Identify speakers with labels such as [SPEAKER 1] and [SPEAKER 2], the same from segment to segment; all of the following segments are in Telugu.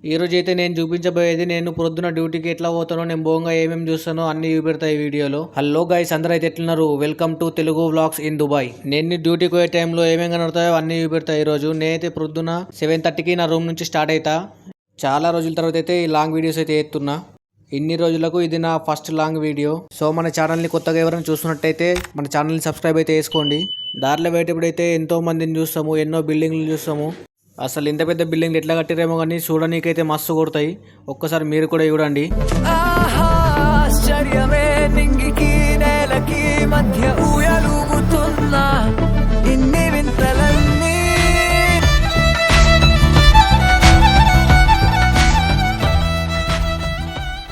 [SPEAKER 1] ఈ రోజు అయితే నేను చూపించబోయేది నేను పొద్దున డ్యూటీకి ఎట్లా పోతానో నేను బోంగా ఏమేమి చూస్తానో అన్ని చూపెడతా ఈ వీడియోలో. హలో గైస్, అందరూ అయితే ఎట్లున్నారు? Welcome to Telugu vlogs in Dubai. నేను డ్యూటీకి పోయే టైంలో ఏమేమి కనబడతాయో అన్ని చూపెడతా ఈ రోజు. నేనైతే పొద్దున 7:30కి నా రూమ్ నుంచి స్టార్ట్ అవుతా. చాలా రోజుల తర్వాత అయితే ఈ లాంగ్ వీడియోస్ అయితే ఎత్తున్నా. ఇన్ని రోజులకు ఇది నా ఫస్ట్ లాంగ్ వీడియో. సో మన ఛానల్ని కొత్తగా ఎవరైనా చూస్తున్నట్టయితే మన ఛానల్ని సబ్స్క్రైబ్ అయితే చేసుకోండి. దారిలో పోయేటప్పుడైతే ఎంతో మందిని చూస్తాము, ఎన్నో బిల్డింగ్లు చూస్తాము. అసలు ఇంత పెద్ద బిల్డింగ్లు ఎట్లా కట్టిరేమో కానీ చూడనీకైతే మస్తు కొడతాయి. ఒక్కసారి మీరు కూడా చూడండి.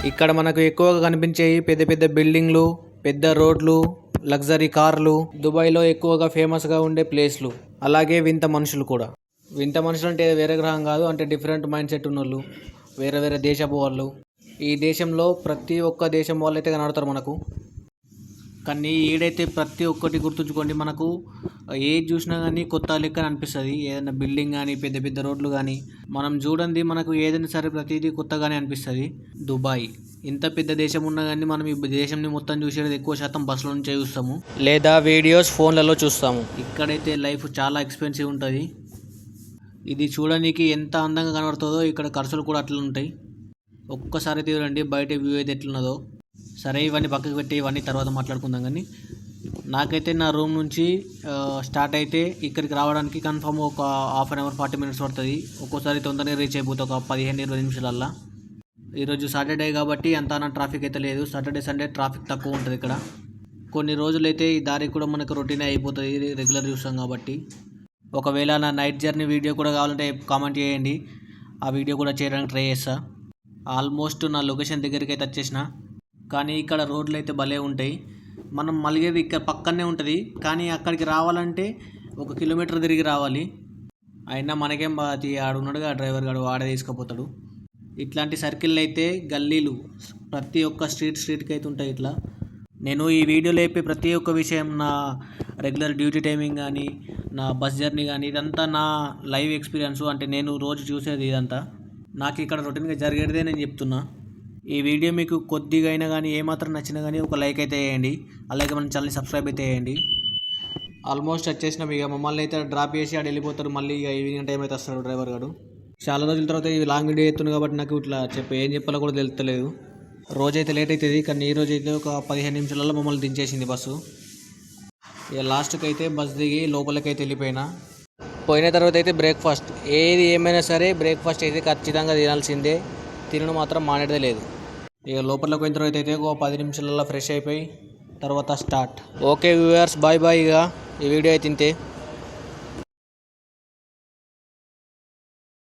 [SPEAKER 1] ఇక్కడ మనకు ఎక్కువగా కనిపించేవి పెద్ద పెద్ద బిల్డింగ్లు, పెద్ద రోడ్లు, లగ్జరీ కార్లు, దుబాయ్లో ఎక్కువగా ఫేమస్గా ఉండే ప్లేస్లు, అలాగే వింత మనుషులు కూడా. వింత మనుషులు అంటే వేరే గ్రహం కాదు, అంటే డిఫరెంట్ మైండ్ సెట్ ఉన్నోళ్ళు, వేరే వేరే దేశపు వాళ్ళు. ఈ దేశంలో ప్రతి ఒక్క దేశం వాళ్ళు అయితే కనబడతారు మనకు. కానీ ఈడైతే ప్రతి ఒక్కటి గుర్తుంచుకోండి, మనకు ఏది చూసినా కానీ కొత్త లెక్క అనిపిస్తుంది. ఏదైనా బిల్డింగ్ కానీ పెద్ద పెద్ద రోడ్లు కానీ మనం చూడండి, మనకు ఏదైనా సరే ప్రతిదీ కొత్తగానే అనిపిస్తుంది. దుబాయ్ ఇంత పెద్ద దేశం ఉన్నా కానీ మనం ఈ దేశంని మొత్తం చూసేది ఎక్కువ శాతం బస్సుల నుంచే చూస్తాము, లేదా వీడియోస్ ఫోన్లలో చూస్తాము. ఇక్కడైతే లైఫ్ చాలా ఎక్స్పెన్సివ్ ఉంటుంది. ఇది చూడడానికి ఎంత అందంగా కనబడుతుందో ఇక్కడ ఖర్చులు కూడా అట్లా ఉంటాయి. ఒక్కసారి చూడండి బయట వ్యూ అయితే ఎట్లున్నదో. సరే ఇవన్నీ పక్కకు పెట్టి ఇవన్నీ తర్వాత మాట్లాడుకుందాం. కానీ నాకైతే నా రూమ్ నుంచి స్టార్ట్ అయితే ఇక్కడికి రావడానికి కన్ఫర్మ్ ఒక హాఫ్ అన్ అవర్ 40 మినిట్స్ పడుతుంది. ఒక్కోసారి తొందరగా రీచ్ అయిపోతుంది ఒక 15-20 నిమిషాలల్లో. ఈరోజు సాటర్డే కాబట్టి అంత ట్రాఫిక్ అయితే లేదు. సాటర్డే సండే ట్రాఫిక్ తక్కువ ఉంటుంది ఇక్కడ. కొన్ని రోజులైతే ఈ దారి కూడా మనకు రొటీనే అయిపోతుంది, రెగ్యులర్ చూస్తాం కాబట్టి. ఒకవేళ నా నైట్ జర్నీ వీడియో కూడా కావాలంటే కామెంట్ చేయండి, ఆ వీడియో కూడా చేయడానికి ట్రై చేస్తా. ఆల్మోస్ట్ నా లొకేషన్ దగ్గరికి అయితే వచ్చేసిన. కానీ ఇక్కడ రోడ్లు అయితే భలే ఉంటాయి. మనం మలిగేది ఇక్కడ పక్కనే ఉంటుంది, కానీ అక్కడికి రావాలంటే 1 కిలోమీటర్ తిరిగి రావాలి. అయినా మనకేం బాధ, ఆడున్నాడుగా డ్రైవర్ గాడు వాడే తీసుకుపోతాడు. ఇట్లాంటి సర్కిల్ అయితే గల్లీలు ప్రతి ఒక్క స్ట్రీట్కి అయితే ఉంటాయి ఇట్లా. నేను ఈ వీడియోలో చెప్పే ప్రతి ఒక్క విషయం నా రెగ్యులర్ డ్యూటీ టైమింగ్ కానీ, నా బస్ జర్నీ కానీ, ఇదంతా నా లైవ్ ఎక్స్పీరియన్స్. అంటే నేను రోజు చూసేది ఇదంతా నాకు ఇక్కడ రొటీన్గా జరిగేదే నేను చెప్తున్నా. ఈ వీడియో మీకు కొద్దిగా అయినా కానీ ఏమాత్రం నచ్చినా కానీ ఒక లైక్ అయితే వేయండి, అలాగే మన ఛానల్ని సబ్స్క్రైబ్ అయితే వేయండి. ఆల్మోస్ట్ వచ్చేసినాం. ఇక మమ్మల్ని అయితే డ్రాప్ చేసి ఆడ వెళ్ళిపోతారు. మళ్ళీ ఇక ఈవినింగ్ టైం అయితే వస్తాడు డ్రైవర్ గారు. చాలా రోజుల తర్వాత ఈ లాంగ్ వీడియో అవుతుంది కాబట్టి నాకు ఇట్లా ఏం చెప్పాలో కూడా తెలుస్తలేదు. రోజైతే లేట్ అవుతుంది, కానీ ఈ రోజు అయితే ఒక 15 నిమిషాలలో మమ్మల్ని దించేసింది బస్సు. ఇక లాస్ట్కి అయితే బస్ దిగి లోపలికైతే వెళ్ళిపోయినా. పోయిన తర్వాత అయితే బ్రేక్ఫాస్ట్, ఏది ఏమైనా సరే బ్రేక్ఫాస్ట్ అయితే ఖచ్చితంగా తినాల్సిందే. తినడం మాత్రం మానేదే లేదు. ఇక లోపలికి పోయిన తర్వాత అయితే ఒక 10 నిమిషాలలో ఫ్రెష్ అయిపోయి తర్వాత start. Okay viewers, bye bye. ఇక ఈ వీడియో అయితే ఇంతే.